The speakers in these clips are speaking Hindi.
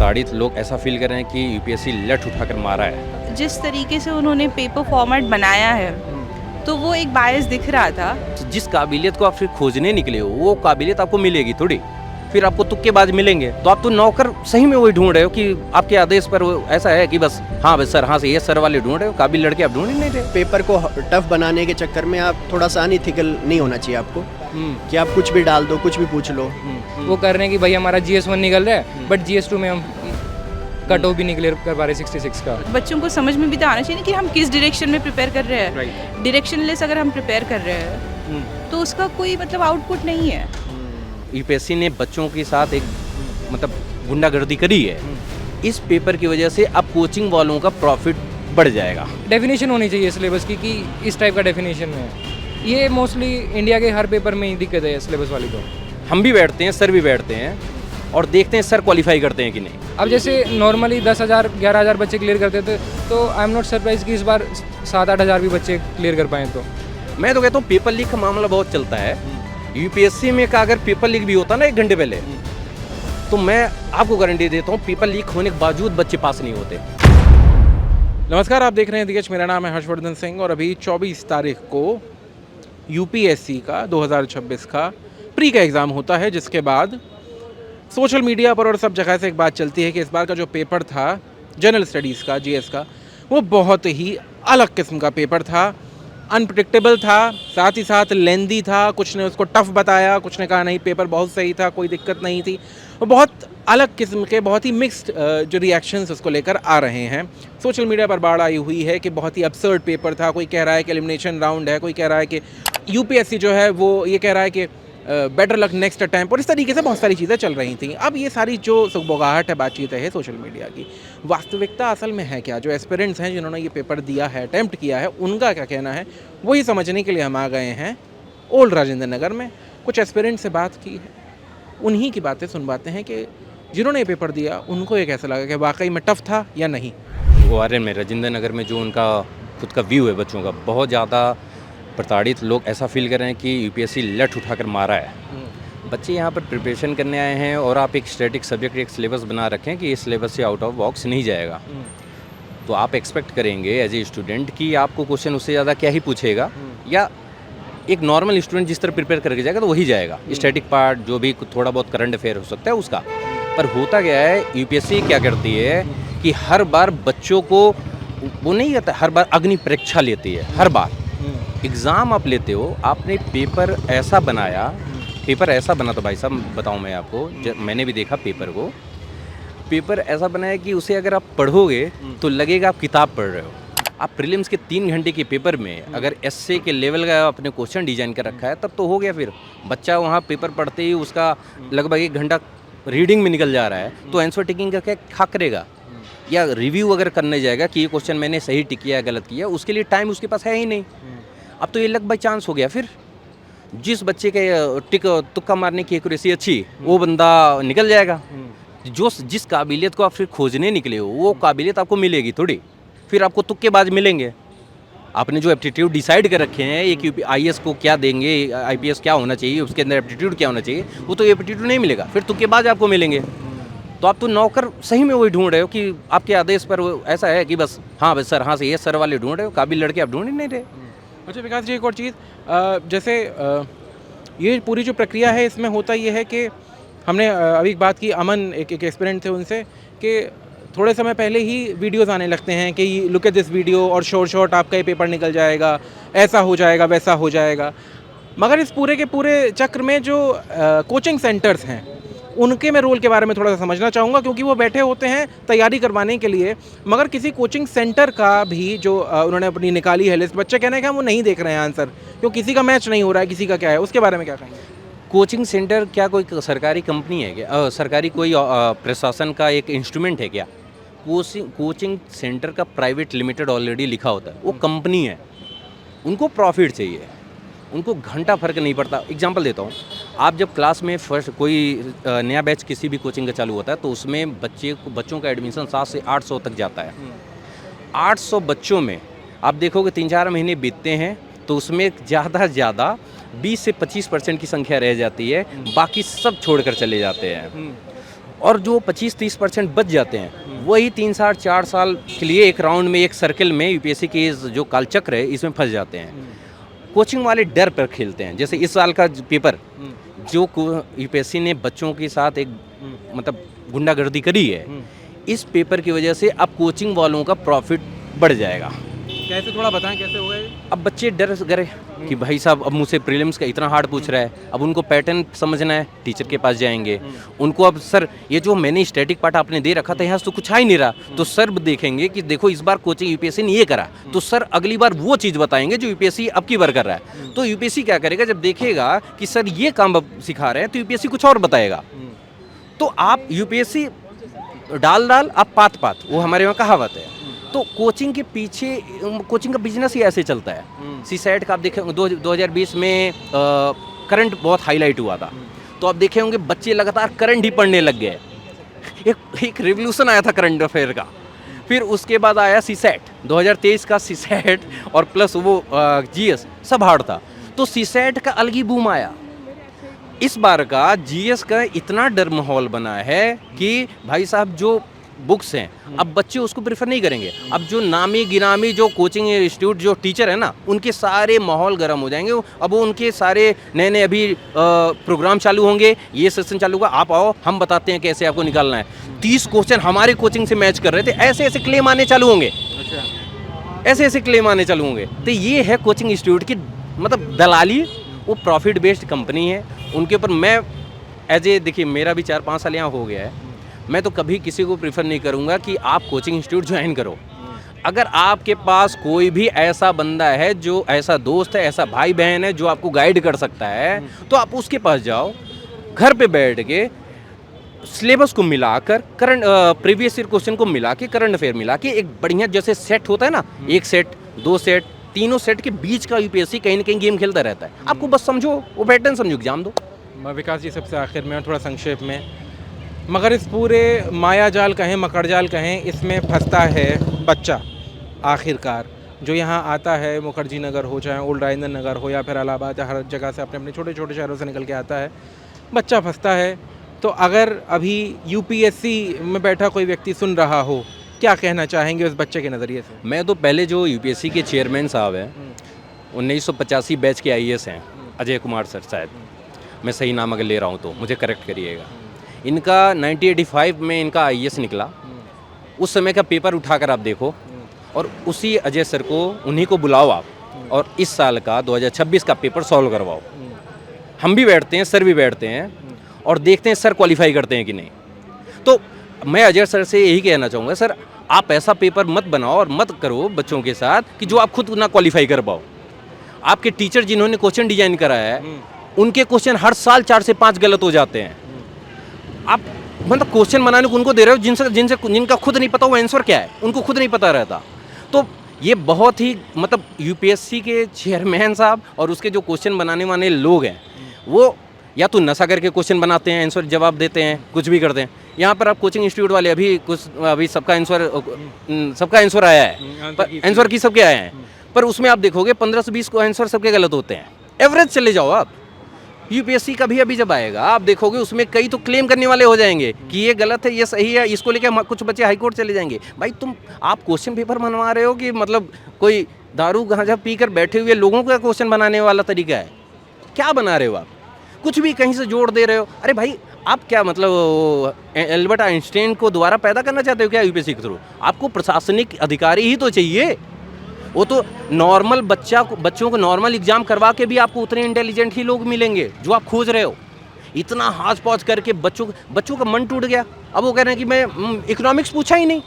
प्रताड़ित लोग ऐसा फील कर रहे हैं कि यूपीएससी लठ उठाकर मारा है। जिस तरीके से उन्होंने पेपर फॉर्मेट बनाया है तो वो एक बायस दिख रहा था। जिस काबिलियत को आप फिर खोजने निकले हो वो काबिलियत आपको मिलेगी थोड़ी, फिर आपको तुक्केबाज मिलेंगे। तो आप तो नौकर सही में वही ढूंढ रहे हो कि आपके आदेश पर वो ऐसा है कि बस हाँ बस सर, हाँ से ये सर वाले ढूंढ रहे हो, काबिल लड़के आप ढूंढ ही नहीं रहे। पेपर को टफ बनाने के चक्कर में आप थोड़ा सा अनइथिकल नहीं होना चाहिए आपको कि आप कुछ भी डाल दो, कुछ भी पूछ लो। वो कर रहे हैं कि भाई हमारा GS1 निकल रहा है बट GS2 में हम कट ऑफ भी नहीं क्लियर कर पा रहे 66 का। बच्चों को समझ में भी तो आना चाहिए कि हम किस डायरेक्शन में प्रिपेयर कर रहे हैं। डायरेक्शनलेस अगर हम प्रिपेयर कर रहे हैं तो उसका कोई मतलब आउटपुट नहीं है। यूपीएससी ने बच्चों के साथ एक मतलब गुंडागर्दी करी है। इस पेपर की वजह से अब कोचिंग वालों का प्रॉफिट बढ़ जाएगा। डेफिनेशन होनी चाहिए सिलेबस की कि इस टाइप का डेफिनेशन है। ये मोस्टली इंडिया के हर पेपर में ही दिक्कत है सिलेबस वाली। तो हम भी बैठते हैं, सर भी बैठते हैं और देखते हैं सर क्वालिफाई करते हैं कि नहीं। अब जैसे नॉर्मली 10,000 11,000 बच्चे क्लियर करते थे तो आई एम नॉट सरप्राइज कि इस बार 7-8 हज़ार भी बच्चे क्लियर कर पाएँ। तो मैं तो कहता हूँ पेपर लीक का मामला बहुत चलता है। यूपीएससी में का अगर पेपर लीक भी होता ना 1 घंटे पहले, तो मैं आपको गारंटी देता हूँ पेपर लीक होने के बावजूद बच्चे पास नहीं होते। नमस्कार, आप देख रहे हैं दिग्गज। मेरा नाम है हर्षवर्धन सिंह और अभी 24 तारीख को यूपीएससी का 2026 का प्री का एग्ज़ाम होता है, जिसके बाद सोशल मीडिया पर और सब जगह से एक बात चलती है कि इस बार का जो पेपर था जनरल स्टडीज़ का, जीएस का, वो बहुत ही अलग किस्म का पेपर था। अनप्रिडिक्टेबल था, साथ ही साथ लेंदी था। कुछ ने उसको टफ बताया, कुछ ने कहा नहीं पेपर बहुत सही था, कोई दिक्कत नहीं थी। और बहुत अलग किस्म के, बहुत ही मिक्स्ड जो रिएक्शंस उसको लेकर आ रहे हैं। सोशल मीडिया पर बाढ़ आई हुई है कि बहुत ही absurd पेपर था। कोई कह रहा है कि एलिमिनेशन राउंड है, कोई कह रहा है कि यूपीएससी जो है वो ये कह रहा है कि बेटर लक नेक्स्ट अटैम्प्ट, और इस तरीके से बहुत सारी चीज़ें चल रही थी। अब ये सारी जो सुगबुगाहट है, बातचीत है सोशल मीडिया की, वास्तविकता असल में है क्या? जो एस्पिरेंट्स हैं जिन्होंने ये पेपर दिया है, अटैम्प्ट किया है, उनका क्या कहना है, वही समझने के लिए हम आ गए हैं ओल्ड राजेंद्र नगर में। कुछ एस्पिरेंट से बात की है, उन्हीं की बातें सुनवाते हैं कि जिन्होंने ये पेपर दिया उनको ये कैसा लगा कि वाकई में टफ था या नहीं। ORN में राजेंद्र नगर में जो उनका खुद का व्यू है बच्चों का, बहुत ज़्यादा प्रताड़ित लोग ऐसा फील कर रहे हैं कि यूपीएससी लठ उठाकर मारा है। बच्चे यहाँ पर प्रिपरेशन करने आए हैं और आप एक स्टैटिक सब्जेक्ट, एक सिलेबस बना रखें कि इस सिलेबस से आउट ऑफ बॉक्स नहीं जाएगा। तो आप एक्सपेक्ट करेंगे एज ए स्टूडेंट कि आपको क्वेश्चन उससे ज़्यादा क्या ही पूछेगा, या एक नॉर्मल स्टूडेंट जिस तरह प्रिपेयर करके जाएगा तो वही जाएगा। स्टैटिक पार्ट जो भी थोड़ा बहुत करंट अफेयर हो सकता है उसका। पर होता क्या है, यूपीएससी क्या करती है कि हर बार बच्चों को वो नहीं कहता, हर बार अग्नि परीक्षा लेती है। हर बार एग्ज़ाम आप लेते हो, आपने पेपर ऐसा बनाया, पेपर ऐसा बना, तो भाई साहब बताऊं मैं आपको, जब मैंने भी देखा पेपर को, पेपर ऐसा बनाया कि उसे अगर आप पढ़ोगे तो लगेगा आप किताब पढ़ रहे हो। आप प्रीलिम्स के 3 घंटे के पेपर में अगर एसए के लेवल का आपने क्वेश्चन डिजाइन कर रखा है तब तो हो गया। फिर बच्चा वहाँ पेपर पढ़ते ही उसका लगभग 1 घंटा रीडिंग में निकल जा रहा है, तो आंसर टिकिंग करके क्या करेगा, या रिव्यू अगर करने जाएगा कि ये क्वेश्चन मैंने सही टिक किया गलत किया, उसके लिए टाइम उसके पास है ही नहीं। अब तो ये लक बाई चांस हो गया। फिर जिस बच्चे के टिक तुक्का मारने की एक्यूरेसी अच्छी, वो बंदा निकल जाएगा। जो जिस काबिलियत को आप फिर खोजने निकले हो वो काबिलियत आपको मिलेगी थोड़ी, फिर आपको तुक्केबाज मिलेंगे। आपने जो एप्टीट्यूड डिसाइड कर रखे हैं, एक IAS को क्या देंगे, IPS क्या होना चाहिए, उसके अंदर एप्टीट्यूड क्या होना चाहिए, वो तो एप्टीट्यूड नहीं मिलेगा, फिर तुक्केबाज आपको मिलेंगे। तो आप तो नौकर सही में वही ढूंढ रहे हो कि आपके आदेश पर वो ऐसा है कि बस हाँ बस सर, हाँ से ये सर वाले ढूंढ रहे हो, काबिल लड़के आप ढूंढ ही नहीं रहे। अच्छा विकास जी, एक और चीज़, जैसे ये पूरी जो प्रक्रिया है इसमें होता ये है कि हमने अभी बात की, अमन एक एस्पिरेंट थे उनसे, कि थोड़े समय पहले ही वीडियोस आने लगते हैं कि लुक एट दिस वीडियो और शॉर्ट आपका ये पेपर निकल जाएगा, ऐसा हो जाएगा, वैसा हो जाएगा। मगर इस पूरे के पूरे चक्र में जो कोचिंग सेंटर्स हैं उनके मैं रोल के बारे में थोड़ा सा समझना चाहूँगा, क्योंकि वो बैठे होते हैं तैयारी करवाने के लिए, मगर किसी कोचिंग सेंटर का भी जो उन्होंने अपनी निकाली है लिस्ट, बच्चे कहने का वो नहीं देख रहे हैं आंसर, क्योंकि किसी का मैच नहीं हो रहा है, किसी का क्या है, उसके बारे में क्या कहेंगे? कोचिंग सेंटर क्या कोई सरकारी कंपनी है क्या? सरकारी कोई प्रशासन का एक इंस्ट्रूमेंट है क्या? कोचिंग सेंटर का प्राइवेट लिमिटेड ऑलरेडी लिखा होता है, वो कंपनी है, उनको प्रॉफिट चाहिए, उनको घंटा फर्क नहीं पड़ता। एग्जांपल देता हूँ, आप जब क्लास में फर्स्ट कोई नया बैच किसी भी कोचिंग का चालू होता है तो उसमें बच्चों का एडमिशन 700 से 800 तक जाता है। 800 बच्चों में आप देखोगे 3-4 महीने बीतते हैं तो उसमें ज़्यादा से ज़्यादा 20 से 25% की संख्या रह जाती है, बाकी सब छोड़कर चले जाते हैं। और जो 25-30% बच जाते हैं वही 3-4 साल के लिए एक राउंड में, एक सर्कल में यूपीएससी के इस जो कालचक्र है इसमें फंस जाते हैं। कोचिंग वाले डर पर खेलते हैं। जैसे इस साल का पेपर जो यूपीएससी ने बच्चों के साथ एक मतलब गुंडागर्दी करी है, इस पेपर की वजह से अब कोचिंग वालों का प्रॉफिट बढ़ जाएगा। कैसे, थोड़ा बताएं कैसे होगा ये? अब बच्चे डर गए कि भाई साहब अब मुझसे प्रीलिम्स का इतना हार्ड पूछ रहा है, अब उनको पैटर्न समझना है, टीचर के पास जाएंगे। उनको अब सर ये जो मैंने स्टैटिक पार्ट आपने दे रखा था यहाँ से तो कुछ आ ही नहीं रहा, तो सर देखेंगे कि देखो इस बार कोचिंग यूपीएससी ने ये करा, तो सर अगली बार वो चीज़ बताएंगे जो यूपीएससी अब की बार कर रहा है। तो यूपीएससी क्या करेगा, जब देखेगा कि सर ये काम अब सिखा रहे हैं तो यूपीएससी कुछ और बताएगा। तो आप यूपीएससी डाल आप पात, वो हमारे यहाँ कहावत है। तो कोचिंग के पीछे, कोचिंग का बिजनेस ही ऐसे चलता है। सीसैट का आप देखें 2020 में करंट बहुत हाईलाइट हुआ था, तो आप देखे होंगे बच्चे लगातार करंट ही पढ़ने लग गए। एक रिवोल्यूशन आया था करंट अफेयर का। फिर उसके बाद आया सीसैट 2023 का, सीसैट और प्लस वो जीएस सब हार्ड था, तो सीसैट का अलग ही बूम आया। इस बार का जीएस का इतना डर माहौल बना है कि भाई साहब जो बुक्स हैं अब बच्चे उसको प्रेफर नहीं करेंगे। अब जो नामी गिरामी जो कोचिंग इंस्टीट्यूट जो टीचर है ना, उनके सारे माहौल गर्म हो जाएंगे। अब वो उनके सारे नए नए अभी प्रोग्राम चालू होंगे, ये सेशन चालू होगा, आप आओ हम बताते हैं कैसे आपको निकालना है। 30 क्वेश्चन हमारे कोचिंग से मैच कर रहे थे, ऐसे ऐसे क्लेम आने चालू होंगे, ऐसे ऐसे क्लेम आने चालू होंगे। तो ये है कोचिंग इंस्टीट्यूट की मतलब दलाली। वो प्रॉफिट बेस्ड कंपनी है, उनके ऊपर मैं देखिए मेरा भी 4-5 साल यहाँ हो गया है, मैं तो कभी किसी को प्रीफर नहीं करूँगा कि आप कोचिंग इंस्टीट्यूट ज्वाइन करो। अगर आपके पास कोई भी ऐसा बंदा है, जो ऐसा दोस्त है, ऐसा भाई बहन है जो आपको गाइड कर सकता है, तो आप उसके पास जाओ, घर पे बैठ के सिलेबस को मिलाकर, करंट प्रीवियस ईयर क्वेश्चन को मिला के, करंट अफेयर मिला के एक बढ़िया जैसे सेट होता है ना, 1 सेट 2 सेट तीनों सेट के बीच का यूपीएससी कहीं ना कहीं गेम खेलता रहता है। आपको बस समझो, वो पैटर्न समझो, एग्जाम दो। विकास जी सबसे आखिर में थोड़ा संक्षेप में, मगर इस पूरे माया जाल कहें, मकड़ जाल कहें, इसमें फंसता है बच्चा आखिरकार, जो यहाँ आता है, मुखर्जी नगर हो, चाहे ओल्ड राजेंद्र नगर हो, या फिर इलाहाबाद, हर जगह से अपने अपने छोटे छोटे शहरों से निकल के आता है, बच्चा फंसता है। तो अगर अभी यूपीएससी में बैठा कोई व्यक्ति सुन रहा हो, क्या कहना चाहेंगे उस बच्चे के नज़रिए से? मैं तो पहले जो यूपीएससी के चेयरमैन साहब हैं, 1985 बैच के आईएएस हैं, अजय कुमार सर, शायद मैं सही नाम अगर ले रहा हूँ तो मुझे करेक्ट करिएगा। इनका 1985 में इनका आईएएस निकला। उस समय का पेपर उठाकर आप देखो, और उसी अजय सर को, उन्हीं को बुलाओ आप, और इस साल का 2026 का पेपर सॉल्व करवाओ। हम भी बैठते हैं, सर भी बैठते हैं, और देखते हैं सर क्वालिफाई करते हैं कि नहीं। तो मैं अजय सर से यही कहना चाहूँगा, सर आप ऐसा पेपर मत बनाओ और मत करो बच्चों के साथ कि जो आप खुद ना क्वालिफाई कर पाओ। आपके टीचर जिन्होंने क्वेश्चन डिजाइन कराया है, उनके क्वेश्चन हर साल 4 से 5 गलत हो जाते हैं। आप मतलब क्वेश्चन बनाने को उनको दे रहे हो जिनका खुद नहीं पता वो आंसर क्या है, उनको खुद नहीं पता रहता। तो ये बहुत ही मतलब यूपीएससी के चेयरमैन साहब और उसके जो क्वेश्चन बनाने वाले लोग हैं, वो या तो नशा करके क्वेश्चन बनाते हैं, आंसर जवाब देते हैं, कुछ भी करते हैं। यहाँ पर आप कोचिंग इंस्टीट्यूट वाले अभी सबका आंसर आया है, पर आंसर की सबके आए हैं, पर उसमें आप देखोगे 15 से 20 को आंसर सबके गलत होते हैं। एवरेज चले जाओ आप, यूपीएससी का भी अभी जब आएगा आप देखोगे उसमें कई तो क्लेम करने वाले हो जाएंगे कि ये गलत है, ये सही है, इसको लेकर कुछ बच्चे हाई कोर्ट चले जाएंगे। भाई आप क्वेश्चन पेपर बनवा रहे हो कि मतलब कोई दारू गांजा पीकर बैठे हुए लोगों का क्वेश्चन बनाने वाला तरीका है? क्या बना रहे हो आप? कुछ भी कहीं से जोड़ दे रहे हो। अरे भाई आप क्या मतलब एल्बर्ट आइंस्टाइन को दोबारा पैदा करना चाहते हो क्या यूपीएससी के थ्रू? आपको प्रशासनिक अधिकारी ही तो चाहिए। वो तो नॉर्मल बच्चों को नॉर्मल एग्जाम करवा के भी आपको उतने इंटेलिजेंट ही लोग मिलेंगे जो आप खोज रहे हो। इतना हाथ पौच करके बच्चों का मन टूट गया। अब वो कह रहे हैं कि मैं इकोनॉमिक्स पूछा ही नहीं,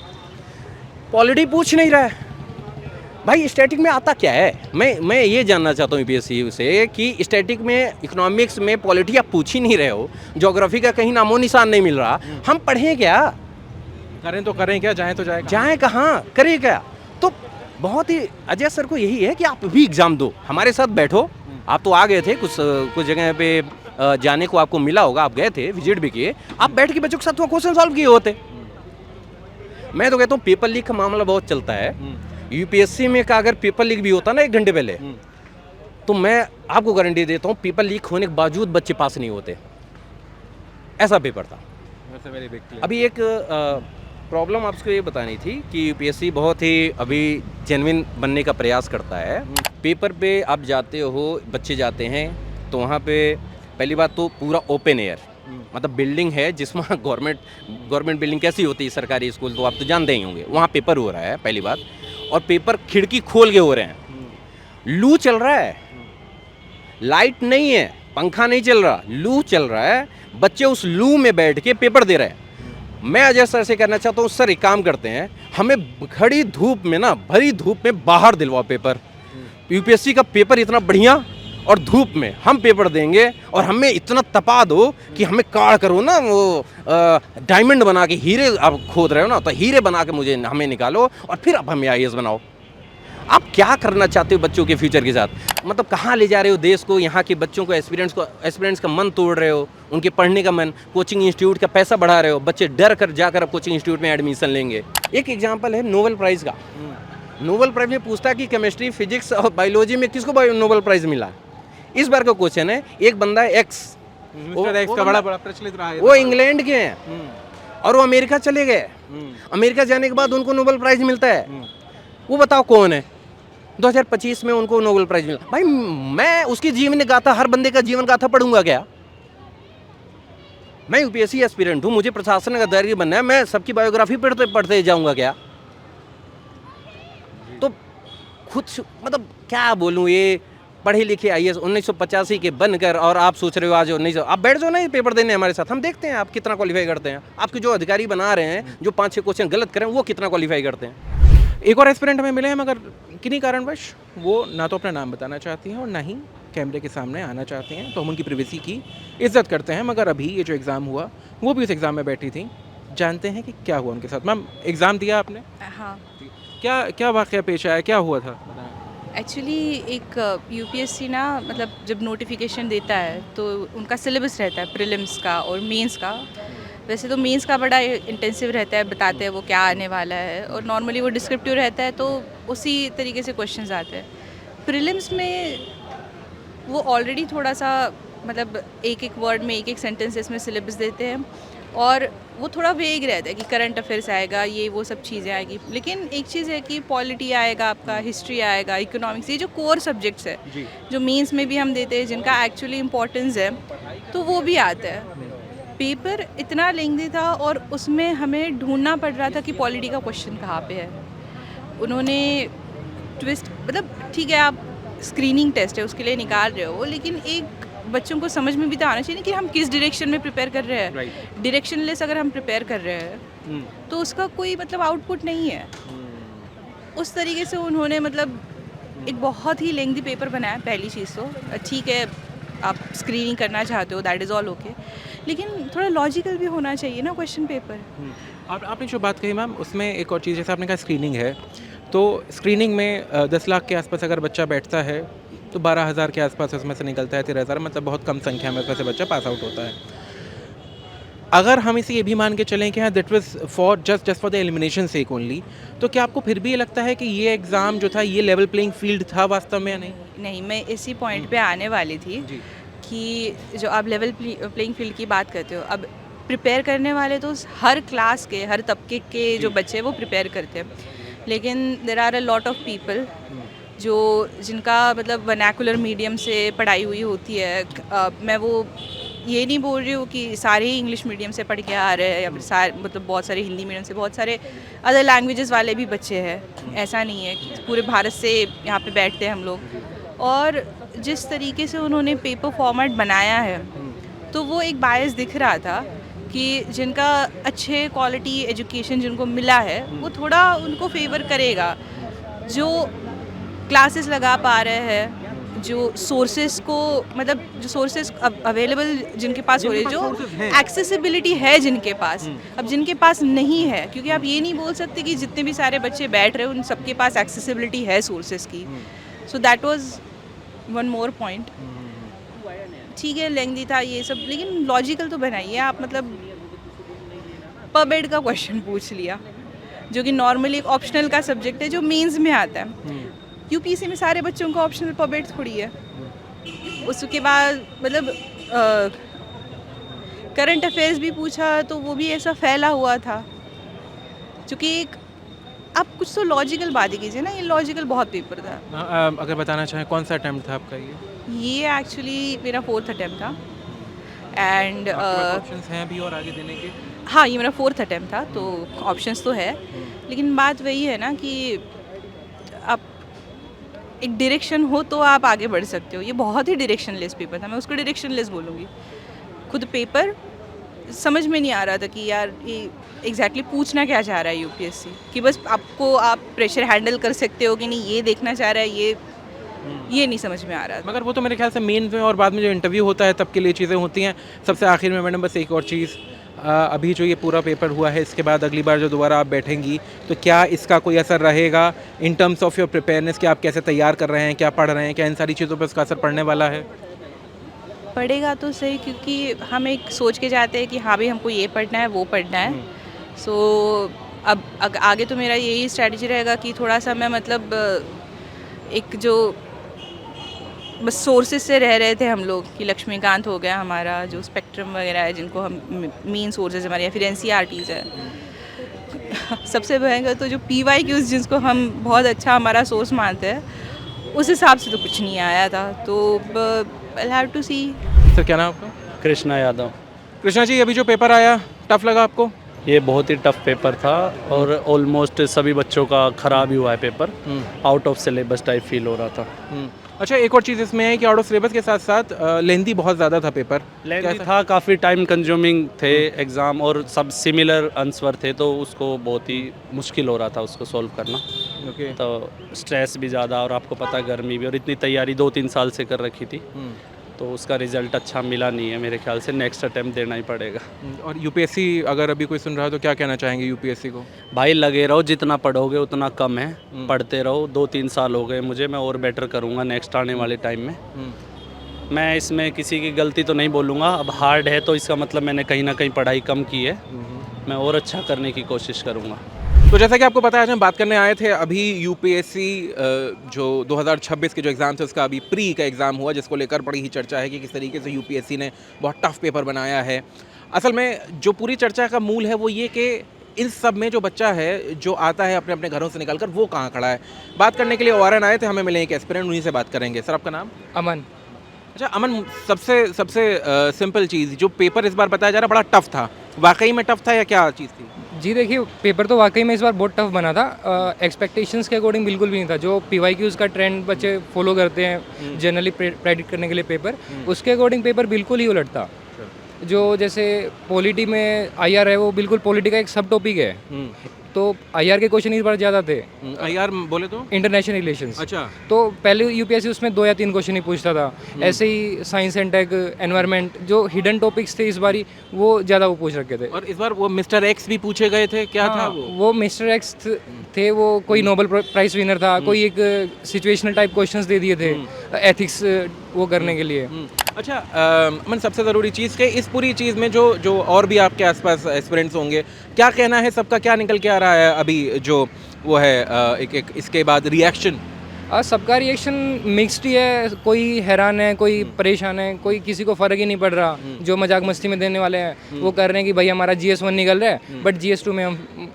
पॉलिटी पूछ नहीं रहा है। भाई स्टैटिक में आता क्या है? मैं ये जानना चाहता हूँ यूपीएससी से कि स्टैटिक में, इकोनॉमिक्स में पॉलिटी आप पूछ ही नहीं रहे हो, ज्योग्राफी का कहीं नामो निशान नहीं मिल रहा, हम पढ़ें क्या? करें तो करें क्या, जाएं तो जाएं कहाँ, करें क्या? तो बहुत ही अजय सर को यही है कि आप भी एग्ज़ाम दो, हमारे साथ बैठो। आप तो आ गए थे, कुछ जगह पे जाने को आपको मिला होगा, आप गए थे, विजिट भी किए, आप बैठ के बच्चों के साथ वो क्वेश्चन सॉल्व किए होते। मैं तो कहता हूँ पेपर लीक का मामला बहुत चलता है। यूपीएससी में का अगर पेपर लीक भी होता ना 1 घंटे पहले, तो मैं आपको गारंटी देता हूँ पेपर लीक होने के बावजूद बच्चे पास नहीं होते। ऐसा पेपर था। अभी एक प्रॉब्लम आपको ये बतानी थी कि यूपीएससी बहुत ही अभी जेन्युइन बनने का प्रयास करता है। पेपर पे आप जाते हो, बच्चे जाते हैं तो वहाँ पे पहली बात तो पूरा ओपन एयर, मतलब बिल्डिंग है जिसमें गवर्नमेंट बिल्डिंग कैसी होती है, सरकारी स्कूल तो आप तो जानते ही होंगे। वहाँ पेपर हो रहा है पहली बात, और पेपर खिड़की खोल के हो रहे हैं, लू चल रहा है, लाइट नहीं है, पंखा नहीं चल रहा, लू चल रहा है, बच्चे उस लू में बैठ के पेपर दे रहे हैं। मैं अजय सर से कहना चाहता हूँ, सर एक काम करते हैं, हमें खड़ी धूप में ना, भरी धूप में बाहर दिलवाओ पेपर। यूपीएससी का पेपर इतना बढ़िया और धूप में हम पेपर देंगे, और हमें इतना तपा दो कि हमें काढ़ करो ना, वो डायमंड बना के, हीरे आप खोद रहे हो ना, तो हीरे बना के हमें निकालो और फिर आप हमें आईएएस बनाओ। आप क्या करना चाहते हो बच्चों के फ्यूचर के साथ? मतलब कहाँ ले जा रहे हो देश को? यहाँ के बच्चों को एस्पिरेंट्स का मन तोड़ रहे हो, उनके पढ़ने का मन, कोचिंग इंस्टीट्यूट का पैसा बढ़ा रहे हो, बच्चे डर कर जाकर अब कोचिंग इंस्टीट्यूट में एडमिशन लेंगे। एक एग्जाम्पल है नोबेल प्राइज़ का। नोबेल प्राइज़ में पूछता है कि केमिस्ट्री, फिजिक्स और बायोलॉजी में किसको नोबेल प्राइज़ मिला। इस बार का क्वेश्चन है, एक बंदा है एक्स, का बड़ा प्रचलित रहा है, वो इंग्लैंड के हैं और वो अमेरिका चले गए। अमेरिका जाने के बाद उनको नोबेल प्राइज़ मिलता है। वो बताओ कौन है? 2025 में उनको नोबेल प्राइज़ मिला। भाई मैं उसकी जीवन गाथा, हर बंदे का जीवन गाथा पढ़ूंगा क्या? मैं यूपीएससी एस्पिरेंट हूँ, मुझे प्रशासन का अधिकारी बनना है, मैं सबकी बायोग्राफी पढ़ते जाऊंगा क्या? तो खुद मतलब क्या बोलूँ, ये पढ़े लिखे आईएएस 1985 के बनकर, और आप सोच रहे हो आज 1900, आप बैठ जाओ ना पेपर देने हमारे साथ, हम देखते हैं आप कितना क्वालिफाई करते हैं। आपके जो अधिकारी बना रहे हैं, जो 5-6 क्वेश्चन गलत करें, वो कितना क्वालिफाई करते हैं। एक और एस्पिरेंट हमें मिले हैं, मगर किन्हीं कारणवश वो ना तो अपना नाम बताना चाहती हैं और ना ही कैमरे के सामने आना चाहती हैं, तो हम उनकी प्रिवेसी की इज्जत करते हैं। मगर अभी ये जो एग्ज़ाम हुआ, वो भी उस एग्ज़ाम में बैठी थी, जानते हैं कि क्या हुआ उनके साथ। मैम, एग्ज़ाम दिया आपने? हाँ, क्या वाक़या पेश आया, क्या हुआ था? एक्चुअली एक यूपीएससी ना, मतलब जब नोटिफिकेशन देता है तो उनका सिलेबस रहता है प्रीलिम्स का और मेंस का। वैसे तो मेंस का बड़ा इंटेंसिव रहता है, बताते हैं वो क्या आने वाला है, और नॉर्मली वो डिस्क्रिप्टिव रहता है, तो उसी तरीके से क्वेश्चंस आते हैं। प्रीलिम्स में वो ऑलरेडी थोड़ा सा मतलब एक वर्ड में, एक सेंटेंसेस में सिलेबस देते हैं, और वो थोड़ा वेग रहता है कि करंट अफेयर्स आएगा, ये वो सब चीज़ें आएगी। लेकिन एक चीज़ है कि पॉलिटी आएगा, आपका हिस्ट्री आएगा, इकोनॉमिक्स, ये जो कोर सब्जेक्ट्स है जो मेंस में भी हम देते हैं, जिनका एक्चुअली इम्पोर्टेंस है, तो वो भी आता है। पेपर इतना लेंथी था और उसमें हमें ढूंढना पड़ रहा था कि पॉलिटी का क्वेश्चन कहाँ पे है। उन्होंने ट्विस्ट, मतलब ठीक है आप स्क्रीनिंग टेस्ट है उसके लिए निकाल रहे हो, लेकिन एक बच्चों को समझ में भी तो आना चाहिए कि हम किस डायरेक्शन में प्रिपेयर कर रहे हैं। डायरेक्शनलेस अगर हम प्रिपेयर कर रहे हैं तो उसका कोई मतलब आउटपुट नहीं है। उस तरीके से उन्होंने मतलब एक बहुत ही लेंथी पेपर बनाया। पहली चीज़ तो ठीक है, आप स्क्रीनिंग करना चाहते हो, दैट इज़ ऑल ओके, लेकिन थोड़ा लॉजिकल भी होना चाहिए ना क्वेश्चन पेपर। आपने जो बात कही मैम, उसमें एक और चीज़, जैसे आपने कहा स्क्रीनिंग है, तो स्क्रीनिंग में 10 लाख के आसपास अगर बच्चा बैठता है तो 12,000 के आसपास उसमें से निकलता है 13,000, मतलब बहुत कम संख्या में उसमें से बच्चा पास आउट होता है। अगर हम इसे ये भी मान के चलें कि हाँ that was for just for the elimination sake only, तो क्या आपको फिर भी ये लगता है कि ये एग्ज़ाम जो था ये लेवल प्लेइंग फील्ड था वास्तव में या नहीं? नहीं, मैं इसी पॉइंट पे आने वाली थी कि जो आप लेवल प्लेइंग फील्ड की बात करते हो, अब प्रिपेयर करने वाले तो हर क्लास के, हर तबके के जो बच्चे हैं वो प्रिपेयर करते हैं, लेकिन there are a lot of people जो जिनका मतलब वर्नाकुलर मीडियम से पढ़ाई हुई होती है। मैं वो ये नहीं बोल रही हूँ कि सारे ही इंग्लिश मीडियम से पढ़ के आ रहे हैं, या फिर सारे मतलब बहुत सारे हिंदी मीडियम से, बहुत सारे अदर लैंग्वेजेस वाले भी बच्चे हैं। ऐसा नहीं है कि पूरे भारत से यहाँ पे बैठते हैं हम लोग। और जिस तरीके से उन्होंने पेपर फॉर्मेट बनाया है, तो वो एक बायस दिख रहा था कि जिनका अच्छे क्वालिटी एजुकेशन जिनको मिला है, वो थोड़ा उनको फेवर करेगा। जो क्लासेस लगा पा रहे हैं, जो सोर्सेज को मतलब जो सोर्सेज अवेलेबल जिनके पास हो रही है, जो एक्सेसिबिलिटी है जिनके पास, अब जिनके पास नहीं है, क्योंकि आप ये नहीं बोल सकते कि जितने भी सारे बच्चे बैठ रहे हैं उन सबके पास एक्सेसिबिलिटी है सोर्सेज की। So that was one more point. ठीक है, लेंथी था ये सब, लेकिन लॉजिकल तो बनाइए आप। मतलब पर बेड का क्वेश्चन पूछ लिया, जो कि नॉर्मली एक ऑप्शनल का सब्जेक्ट है जो मेंस में आता है। यूपीएससी में सारे बच्चों को ऑप्शनल पर बेड थोड़ी है। उसके बाद मतलब करंट अफेयर्स भी पूछा तो वो भी ऐसा फैला हुआ था, क्योंकि एक आप कुछ तो लॉजिकल बातें कीजिए ना, ये लॉजिकल बहुत पेपर था। अगर बताना चाहें कौन सा अटेम्प्ट था आपका ये एक्चुअली मेरा 4th अटेम्प्ट था एंड ऑप्शंस हैं अभी और आगे देने के? हाँ, ये मेरा 4th अटेम्प्ट था, तो ऑप्शंस तो है, लेकिन बात वही है ना कि आप एक डायरेक्शन हो तो आप आगे बढ़ सकते हो। ये बहुत ही डायरेक्शनलेस पेपर था, मैं उसको डायरेक्शनलेस बोलूँगी। खुद पेपर समझ में नहीं आ रहा था कि यार ये एग्जैक्टली पूछना क्या चाह रहा है यूपीएससी, कि बस आपको आप प्रेशर हैंडल कर सकते हो कि नहीं, ये देखना चाह रहा है, ये नहीं समझ में आ रहा था। मगर वो तो मेरे ख्याल से मेन में और बाद में जो इंटरव्यू होता है तब के लिए चीज़ें होती हैं। सबसे आखिर में मैडम बस एक और चीज़, अभी जो ये पूरा पेपर हुआ है इसके बाद अगली बार जो दोबारा आप बैठेंगी तो क्या इसका कोई असर रहेगा in terms of your preparedness, कि आप कैसे तैयार कर रहे हैं, क्या पढ़ रहे हैं, क्या इन सारी चीज़ों पर उसका असर पड़ने वाला है? पढ़ेगा तो सही, क्योंकि हम एक सोच के जाते हैं कि हाँ भाई हमको ये पढ़ना है, वो पढ़ना है। सो अब आगे तो मेरा यही स्ट्रैटेजी रहेगा कि थोड़ा सा मैं मतलब एक जो बस सोर्सेज से रह रहे थे हम लोग, कि लक्ष्मीकांत हो गया हमारा, जो स्पेक्ट्रम वगैरह है जिनको हम मेन सोर्सेज हमारे, या फिर एनसीईआरटीज़ है। सबसे भयंकर तो जो पीवाईक्यूज़ जिसको हम बहुत अच्छा हमारा सोर्स मानते हैं, उस हिसाब से तो कुछ नहीं आया था। तो I have to see. Sir क्या नाम आपका? कृष्णा यादव। कृष्णा जी, अभी जो पेपर आया टफ लगा आपको? ये बहुत ही टफ पेपर था और ऑलमोस्ट सभी बच्चों का ख़राब ही हुआ है paper. Out of syllabus type feel हो रहा था। अच्छा, एक और चीज़ इसमें है कि आउट ऑफ सिलेबस के साथ साथ लेंथी बहुत ज़्यादा था पेपर। लेंथी था, काफ़ी टाइम कंज्यूमिंग थे एग्ज़ाम, और सब सिमिलर आंसर थे, तो उसको बहुत ही मुश्किल हो रहा था उसको सॉल्व करना। ओके। तो स्ट्रेस भी ज़्यादा, और आपको पता है गर्मी भी, और इतनी तैयारी 2-3 साल से कर रखी थी, तो उसका रिजल्ट अच्छा मिला नहीं है। मेरे ख्याल से नेक्स्ट अटेम्प्ट देना ही पड़ेगा। और यूपीएससी अगर अभी कोई सुन रहा है तो क्या कहना चाहेंगे यूपीएससी को? भाई लगे रहो, जितना पढ़ोगे उतना कम है, पढ़ते रहो। 2-3 साल हो गए मुझे, मैं और बेटर करूँगा नेक्स्ट आने वाले टाइम में। मैं इसमें किसी की गलती तो नहीं बोलूँगा, अब हार्ड है तो इसका मतलब मैंने कहीं ना कहीं पढ़ाई कम की है। मैं और अच्छा करने की कोशिश करूँगा। तो जैसा कि आपको पता है, आज हम बात करने आए थे अभी यूपीएससी जो 2026 के जो एग्ज़ाम थे उसका अभी प्री का एग्ज़ाम हुआ, जिसको लेकर बड़ी ही चर्चा है कि किस तरीके से यूपीएससी ने बहुत टफ पेपर बनाया है। असल में जो पूरी चर्चा का मूल है वो ये कि इन सब में जो बच्चा है जो आता है अपने अपने घरों से निकलकर, वो कहाँ खड़ा है। बात करने के लिए ओआरएन आए थे, हमें मिले एक एस्पिरेंट, उन्हीं से बात करेंगे। सर आपका नाम? अमन। अच्छा अमन, सबसे सिंपल चीज़, जो पेपर इस बार बताया जा रहा बड़ा टफ था, वाकई में टफ था या क्या चीज़ थी? जी देखिए, पेपर तो वाकई में इस बार बहुत टफ बना था। एक्सपेक्टेशंस के अकॉर्डिंग बिल्कुल भी नहीं था। जो पीवाईक्यूज़ का ट्रेंड बच्चे फॉलो करते हैं जनरली प्रेडिक्ट करने के लिए पेपर, उसके अकॉर्डिंग पेपर बिल्कुल ही उलट था। जो जैसे पॉलिटी में आईआर है, वो बिल्कुल पॉलिटी का एक सब टॉपिक है, तो आईआर के क्वेश्चन इस बार ज़्यादा थे। आईआर बोले तो इंटरनेशनल रिलेशंस। अच्छा। तो पहले यूपीएससी उसमें 2 या 3 क्वेश्चन ही पूछता था। ऐसे ही साइंस एंड टेक, एनवायरनमेंट, जो हिडन टॉपिक्स थे इस बारी, वो ज़्यादा वो पूछ रखे थे। और इस बार वो मिस्टर एक्स भी पूछे गए थे, क्या था वो मिस्टर एक्स थे, वो कोई नोबेल प्राइज विनर था, कोई एक सिचुएशनल टाइप क्वेश्चंस दे दिए थे एथिक्स वो करने के लिए। अच्छा मन, सबसे ज़रूरी चीज़ के इस पूरी चीज़ में जो और भी आपके आसपास एस्पिरेंट्स होंगे, क्या कहना है सबका, क्या निकल के आ रहा है अभी जो वो है एक इसके बाद रिएक्शन? सबका रिएक्शन मिक्स्ड ही है। कोई हैरान है, कोई परेशान है, कोई किसी को फ़र्क ही नहीं पड़ रहा। जो मजाक मस्ती में देने वाले हैं वो कर रहे हैं कि भाई हमारा GS1 निकल रहा है, बट GS2 में हम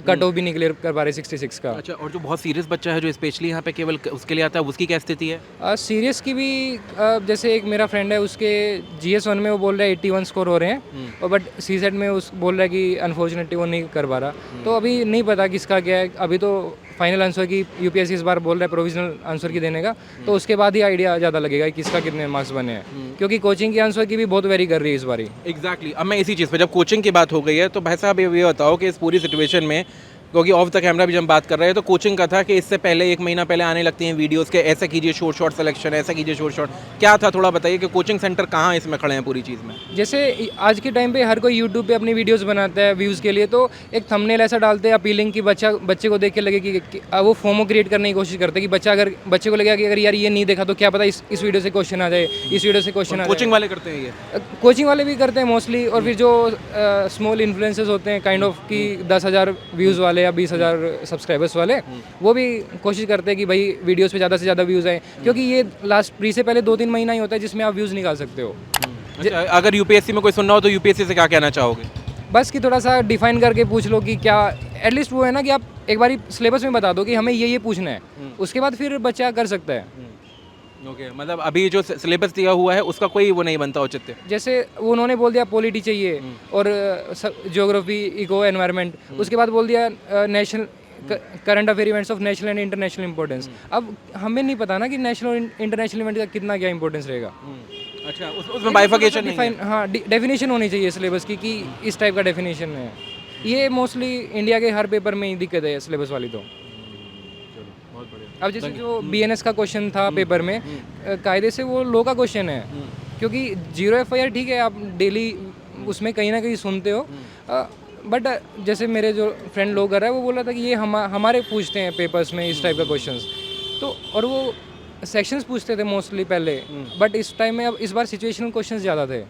कट ऑफ भी नहीं क्लियर कर पा रहे 66 का। अच्छा, और जो बहुत सीरियस बच्चा है जो स्पेशली यहाँ पे केवल उसके लिए आता है, उसकी क्या स्थिति है? सीरियस की भी जैसे एक मेरा फ्रेंड है, उसके GS1 में वो बोल रहा है 81 स्कोर हो रहे हैं, और बट CSET में उस बोल रहा है कि अनफॉर्चुनेटली वो नहीं कर पा रहा। तो अभी नहीं पता किसका क्या है। अभी तो फाइनल आंसर की यूपीएससी इस बार बोल रहा है प्रोविजनल आंसर की देने का, तो उसके बाद ही आइडिया ज़्यादा लगेगा कि किसका कितने मार्क्स बने हैं, क्योंकि कोचिंग की आंसर की भी बहुत वेरी कर रही है इस बारी। एग्जैक्टली। अब मैं इसी चीज़ पे, जब कोचिंग की बात हो गई है तो भाई साहब ये बताओ कि इस पूरी सिचुएशन में, क्योंकि ऑफ द कैमरा भी जब हम बात कर रहे हैं तो कोचिंग का था कि इससे पहले 1 महीना पहले आने लगती हैं वीडियोस के, ऐसा कीजिए शॉर्ट सिलेक्शन, ऐसा कीजिए शॉर्ट, क्या था थोड़ा बताइए कि कोचिंग सेंटर कहाँ इसमें खड़े हैं पूरी चीज़ में? जैसे आज के टाइम पे हर कोई यूट्यूब पे अपनी वीडियोस बनाता है व्यूज़ के लिए, तो एक थंबनेल ऐसा डालते हैं अपीलिंग कि बच्चे को देख के लगे कि वो फोमो क्रिएट करने की कोशिश करते हैं कि बच्चे को लगेगा कि अगर यार ये नहीं देखा तो क्या पता इस वीडियो से क्वेश्चन आ जाए, इस वीडियो से क्वेश्चन आ जाए। कोचिंग वाले करते हैं ये? कोचिंग वाले भी करते हैं मोस्टली। और फिर जो स्मॉल इन्फ्लुएंसर्स होते हैं काइंड ऑफ कि 10,000 व्यूज़ वाले या 20,000 सब्सक्राइबर्स वाले, वो भी कोशिश करते हैं कि भाई वीडियोस पे ज़्यादा से ज़्यादा व्यूज़ आए, क्योंकि ये लास्ट प्री से पहले 2-3 महीना ही होता है जिसमें आप व्यूज़ निकाल सकते हो। अच्छा, अगर यूपीएससी में कोई सुनना हो तो यूपीएससी से क्या कहना चाहोगे? बस कि थोड़ा सा डिफाइन करके पूछ लो कि क्या, एटलीस्ट वो है ना कि आप एक बारी सिलेबस में बता दो कि हमें ये पूछना है, उसके बाद फिर बच्चा कर सकता है। ओके, मतलब अभी जो सिलेबस दिया हुआ है उसका कोई वो नहीं बनता औचित्य। जैसे वो उन्होंने बोल दिया पॉलिटी चाहिए और ज्योग्राफी, इको, एनवायरनमेंट, उसके बाद बोल दिया national current affair events of national and international importance. अब हमें नहीं पता ना कि नेशनल और इंटरनेशनल इवेंट का कितना क्या इंपॉर्टेंस रहेगा। अच्छा, उसमें बाइफर्केशन नहीं है। हाँ, डेफिनेशन होनी चाहिए सिलेबस की कि इस टाइप का डेफिनेशन है। ये मोस्टली इंडिया के हर पेपर में ही दिक्कत है सिलेबस वाली। तो अब जैसे जो बीएनएस का क्वेश्चन था पेपर में, कायदे से वो लो का क्वेश्चन है, क्योंकि 0 FIR ठीक है, आप डेली उसमें कहीं ना कहीं सुनते हो, बट जैसे मेरे जो फ्रेंड लोग कर रहा है वो बोल रहा था कि ये हमारे पूछते हैं पेपर्स में इस टाइप का क्वेश्चंस, तो और वो सेक्शंस पूछते थे मोस्टली पहले, बट इस टाइम में अब इस बार सिचुएशनल क्वेश्चंस ज़्यादा थे।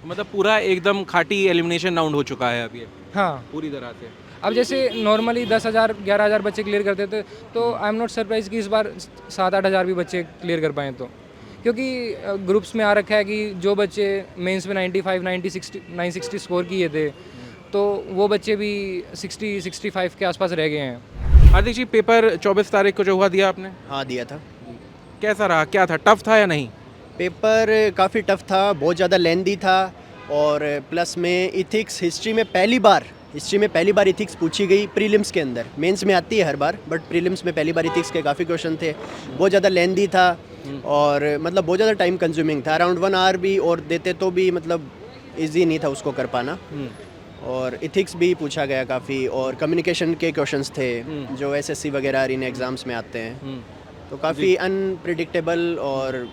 मतलब पूरा एकदम खाटी एलिमिनेशन राउंड हो चुका है अभी। हाँ, पूरी तरह से। अब जैसे नॉर्मली 10,000 11,000 बच्चे क्लियर करते थे, तो आई एम नॉट सरप्राइज कि इस बार 7-8 हज़ार भी बच्चे क्लियर कर पाएँ, तो क्योंकि ग्रुप्स में आ रखा है कि जो बच्चे मेंस में 95, 960 स्कोर किए थे, तो वो बच्चे भी 60-65 के आसपास रह गए हैं। हार्दिक जी, पेपर 24 तारीख को जो हुआ दिया आपने? हाँ, दिया था। कैसा रहा, क्या था, टफ था या नहीं? पेपर काफ़ी टफ था, बहुत ज़्यादा लेंदी था, और प्लस में इथिक्स हिस्ट्री में पहली बार इथिक्स पूछी गई प्रीलिम्स के अंदर। मेंस में आती है हर बार, बट प्रीलिम्स में पहली बार इथिक्स के काफ़ी क्वेश्चन थे। बहुत ज़्यादा लेंदी था और मतलब बहुत ज़्यादा टाइम कंज्यूमिंग था। अराउंड 1 आवर भी और देते तो भी मतलब ईजी नहीं था उसको कर पाना। और इथिक्स भी पूछा गया काफ़ी, और कम्युनिकेशन के क्वेश्चंस थे जो एसएससी वगैरह इन एग्ज़ाम्स में आते हैं, तो काफ़ी अनप्रिडिक्टेबल और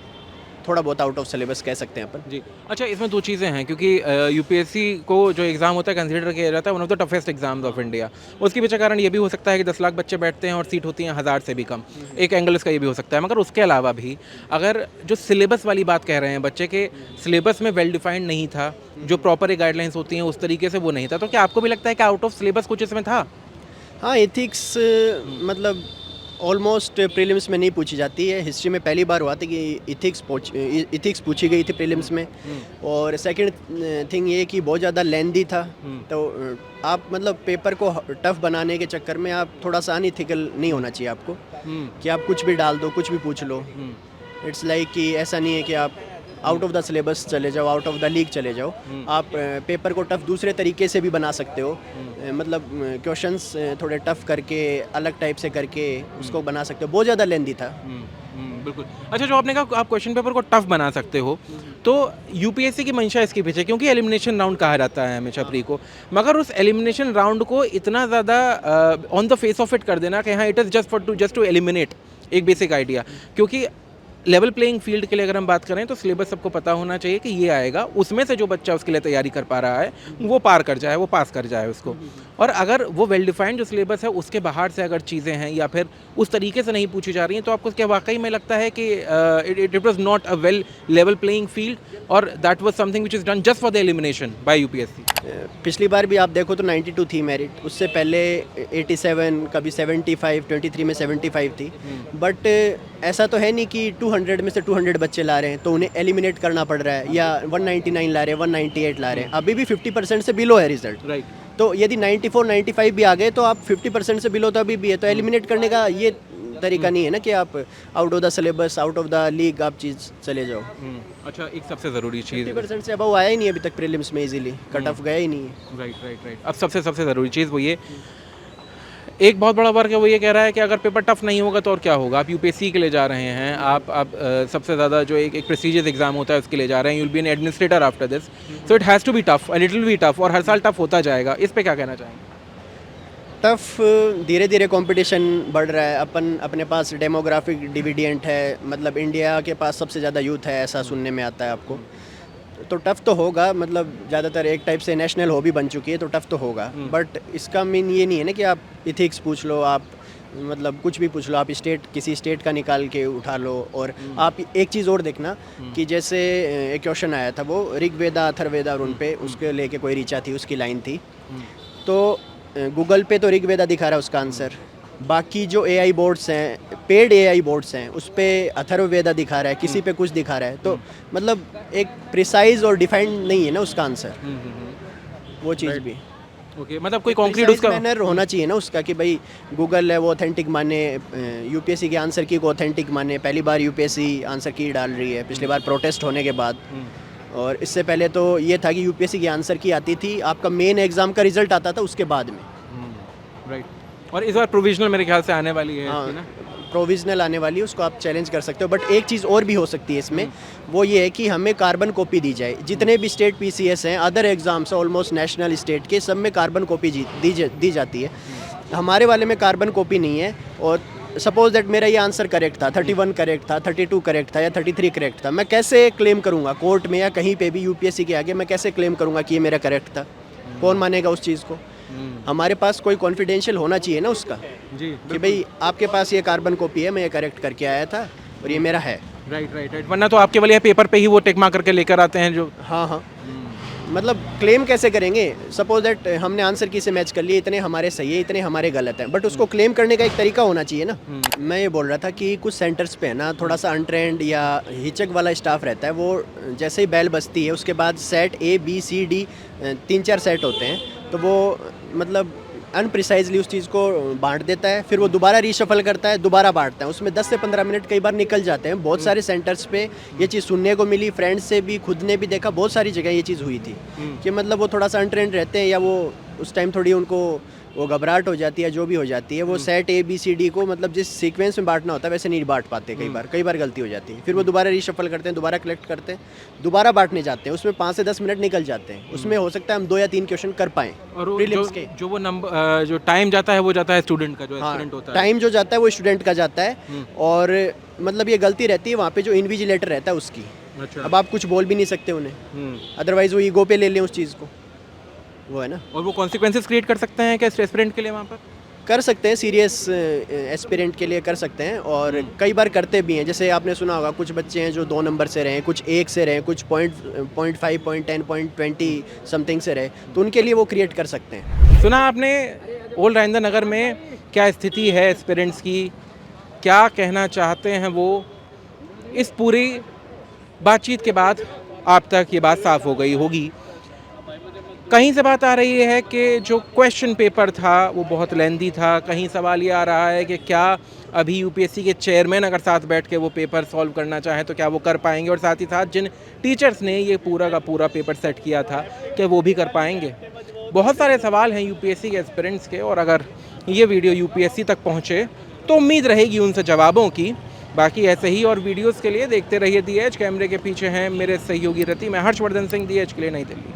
थोड़ा बहुत आउट ऑफ सिलेबस कह सकते हैं अपन जी। अच्छा, इसमें 2 चीज़ें हैं, क्योंकि यूपीएससी को जो एग्ज़ाम होता है कंसीडर किया जाता है one of the toughest exams of India. उसके पीछे कारण ये भी हो सकता है कि 10 लाख बच्चे बैठते हैं और सीट होती हैं 1000 से भी कम। एक एंगल इसका ये भी हो सकता है। मगर उसके अलावा भी अगर जो सिलेबस वाली बात कह रहे हैं, बच्चे के सिलेबस में वेल डिफाइंड नहीं था, जो प्रॉपर एक गाइडलाइंस होती हैं उस तरीके से वो नहीं था, तो क्या आपको भी लगता है कि आउट ऑफ सिलेबस कुछ इसमें था? हाँ, इथिक्स मतलब ऑलमोस्ट प्रीलिम्स में नहीं पूछी जाती है। हिस्ट्री में पहली बार हुआ था कि इथिक्स पूछी गई थी प्रीलिम्स में। और सेकंड थिंग ये कि बहुत ज़्यादा लेंदी था, तो आप मतलब पेपर को टफ बनाने के चक्कर में आप थोड़ा सा अनइथिकल नहीं होना चाहिए आपको, कि आप कुछ भी डाल दो, कुछ भी पूछ लो। इट्स लाइक कि ऐसा नहीं है कि आप आउट ऑफ द सिलेबस चले जाओ, आउट ऑफ द लीग चले जाओ। आप पेपर को टफ दूसरे तरीके से भी बना सकते हो, मतलब क्वेश्चंस थोड़े टफ करके, अलग टाइप से करके उसको बना सकते हो। बहुत ज़्यादा लेंदी था। बिल्कुल। अच्छा, जो आपने कहा आप क्वेश्चन पेपर को टफ बना सकते हो, तो यूपीएससी की मंशा इसके पीछे, क्योंकि एलिमिनेशन राउंड कहा जाता है हमेशा प्री को, मगर उस एलिमिनेशन राउंड को इतना ज़्यादा on the face of it कर देना कि हाँ it is just to eliminate एक बेसिक आइडिया। क्योंकि लेवल प्लेइंग फील्ड के लिए अगर हम बात करें तो सिलेबस सबको पता होना चाहिए कि ये आएगा, उसमें से जो बच्चा उसके लिए तैयारी कर पा रहा है वो पार कर जाए, वो पास कर जाए उसको। और अगर वो वेल डिफाइंड जो सिलेबस है उसके बाहर से अगर चीज़ें हैं या फिर उस तरीके से नहीं पूछी जा रही हैं, तो आपको क्या वाकई में लगता है कि it was not a well level playing field और that was something which is done just for the elimination by UPSC? पिछली बार भी आप देखो तो 92 थी मेरिट, उससे पहले 87, कभी 75, 23 में 75 थी। बट ऐसा तो है नहीं कि 200 में से 200 बच्चे ला रहे हैं तो उन्हें एलिमिनेट करना पड़ रहा है, या 199 ला रहे हैं, 198 ला रहे हैं। अभी भी 50% से बिलो है रिजल्ट। राइट। तो यदि 94, 95 भी आ गए तो आप 50% से बिलो तो अभी भी है, तो एलिमिनेट करने का ये तरीका नहीं है ना कि आप out of the syllabus, out of the league आप चीज़ चले जाओ। अच्छा, एक सबसे ज़रूरी चीज़ 50% से अबव आया ही नहीं अभी तक प्रीलिम्स में, इजीली कट ऑफ गया ही नहीं है। राइट। अब सबसे ज़रूरी चीज़ वो ये, एक बहुत बड़ा वर्ग है वो ये कह रहा है कि अगर पेपर टफ नहीं होगा तो और क्या होगा। आप यूपीएससी के लिए जा रहे हैं, आप सबसे ज़्यादा जो एक प्रेस्टीजियस एग्जाम होता है उसके लिए जा रहे हैं। You will be an administrator after this, so it has to be tough, a little be tough, और हर साल टफ होता जाएगा। इस पे क्या कहना चाहेंगे? टफ, धीरे धीरे कंपटीशन बढ़ रहा है। अपने पास डेमोग्राफिक डिविडेंट है, मतलब इंडिया के पास सबसे ज़्यादा यूथ है, ऐसा सुनने में आता है आपको। तो टफ तो होगा, मतलब ज़्यादातर एक टाइप से नेशनल हॉबी बन चुकी है, तो टफ तो होगा। बट इसका मीन ये नहीं है ना कि आप इथिक्स पूछ लो, आप मतलब कुछ भी पूछ लो, आप किसी स्टेट का निकाल के उठा लो। और आप एक चीज़ और देखना कि जैसे एक क्वेश्चन आया था वो ऋग्वेदा, अथर्ववेदा और उन पे उसके लेके कोई ऋचा थी, उसकी लाइन थी, तो गूगल पे तो ऋग्वेदा दिखा रहा है उसका आंसर, बाकी जो एआई बोर्ड्स हैं, पेड एआई बोर्ड्स हैं, उस पे अथर्ववेदा दिखा रहा है, किसी पे कुछ दिखा रहा है, तो मतलब एक प्रिसाइज और डिफाइंड नहीं है ना उसका आंसर, वो चीज़ भी ओके, मतलब कोई कॉन्क्रीट उसका मैनर होना चाहिए ना उसका कि भाई गूगल है वो ऑथेंटिक माने, यूपीएससी के आंसर की को ऑथेंटिक माने। पहली बार यूपीएससी आंसर की डाल रही है, पिछली बार प्रोटेस्ट होने के बाद, और इससे पहले तो ये था कि यूपीएससी की आंसर की आती थी, आपका मेन एग्जाम का रिजल्ट आता था उसके बाद में। राइट, और इस बार प्रोविजनल मेरे ख्याल से आने वाली है हाँ, इसकी ना? प्रोविजनल आने वाली है, उसको आप चैलेंज कर सकते हो। बट एक चीज़ और भी हो सकती है इसमें, वो ये है कि हमें कार्बन कॉपी दी जाए। जितने भी स्टेट पीसीएस हैं, other exams almost national state के, सब में कार्बन कॉपी दी जाती है। हमारे वाले में कार्बन कॉपी नहीं है, और सपोज दैट मेरा ये आंसर करेक्ट था, 31 करेक्ट था, 32 करेक्ट था या 33 करेक्ट था, मैं कैसे क्लेम करूँगा कोर्ट में या कहीं पे भी यूपीएससी के आगे, मैं कैसे क्लेम करूँगा कि ये मेरा करेक्ट था? कौन मानेगा उस चीज़ को? हमारे पास कोई कॉन्फिडेंशियल होना चाहिए ना उसका, जी, कि भाई आपके पास ये कार्बन कॉपी है, मैं ये करेक्ट करके आया था और ये मेरा है। राइट, वरना तो आपके वाले पेपर पे ही वो टिक मार करके लेकर आते हैं जो। हाँ, मतलब क्लेम कैसे करेंगे? सपोज दैट हमने आंसर की से मैच कर लिए, इतने हमारे सही है, इतने हमारे गलत हैं, बट उसको क्लेम करने का एक तरीका होना चाहिए ना। मैं ये बोल रहा था कि कुछ सेंटर्स पे है ना, थोड़ा सा अनट्रेंड या हिचक वाला स्टाफ रहता है, वो जैसे ही बेल बजती है उसके बाद set A B C D 3-4 set होते हैं, तो वो मतलब अनप्रिसाइजली उस चीज़ को बांट देता है, फिर वो दोबारा रीशफल करता है, दोबारा बांटता है, उसमें 10 से 15 मिनट कई बार निकल जाते हैं। बहुत सारे सेंटर्स पे ये चीज़ सुनने को मिली, फ्रेंड्स से भी, खुद ने भी देखा, बहुत सारी जगह ये चीज़ हुई थी कि मतलब वो थोड़ा सा अनट्रेंड रहते हैं, या वो उस टाइम थोड़ी उनको वो घबराहट हो जाती है, जो भी हो जाती है, वो set A B C D को मतलब जिस सीक्वेंस में बांटना होता है वैसे नहीं बांट पाते, कई बार गलती हो जाती है, फिर वो दोबारा रीशफल करते हैं, दोबारा कलेक्ट करते हैं, दोबारा बांटने जाते हैं, उसमें 5 से 10 मिनट निकल जाते हैं, उसमें हो सकता है हम 2 या 3 क्वेश्चन कर पाएँ और वो प्रीलिम्स के। जो वो नंबर जो टाइम जाता है वो जाता है स्टूडेंट का, जो एस्पिरेंट होता है। टाइम जो जाता है वो स्टूडेंट का जाता है, और मतलब ये गलती रहती है वहाँ पे जो इन्विजिलेटर रहता है उसकी। अच्छा। अब आप कुछ बोल भी नहीं सकते उन्हें, अदरवाइज वो ईगो पे ले लें उस चीज़ को, वो है ना। और वो कॉन्सिक्वेंसेस क्रिएट कर सकते हैं क्या एस्पिरेंट के लिए वहाँ पर? कर सकते हैं, सीरियस एस्पिरेंट के लिए कर सकते हैं, और कई बार करते भी हैं। जैसे आपने सुना होगा कुछ बच्चे हैं जो 2 नंबर से रहे, कुछ 1 से रहे, कुछ 0.5, 0.10, 0.20 समथिंग से रहे, तो उनके लिए वो क्रिएट कर सकते हैं। सुना आपने ओल्ड राजेंद्र नगर में क्या स्थिति है एस्पिरेंट्स की, क्या कहना चाहते हैं वो? इस पूरी बातचीत के बाद आप तक ये बात साफ हो गई होगी। कहीं से बात आ रही है कि जो क्वेश्चन पेपर था वो बहुत लेंदी था, कहीं सवाल ये आ रहा है कि क्या अभी यूपीएससी के चेयरमैन अगर साथ बैठ के वो पेपर सॉल्व करना चाहें तो क्या वो कर पाएंगे, और साथ ही साथ जिन टीचर्स ने ये पूरा का पूरा पेपर सेट किया था क्या वो भी कर पाएंगे। बहुत सारे सवाल हैं यूपीएससी के एस्पिरेंट्स के, और अगर ये वीडियो यूपीएससी तक पहुँचे तो उम्मीद रहेगी उनसे जवाबों की। बाकी ऐसे ही और वीडियोज़ के लिए देखते रहिए DH। कैमरे के पीछे हैं मेरे सहयोगी रति, मैं हर्षवर्धन सिंह, DH के लिए नई दिल्ली।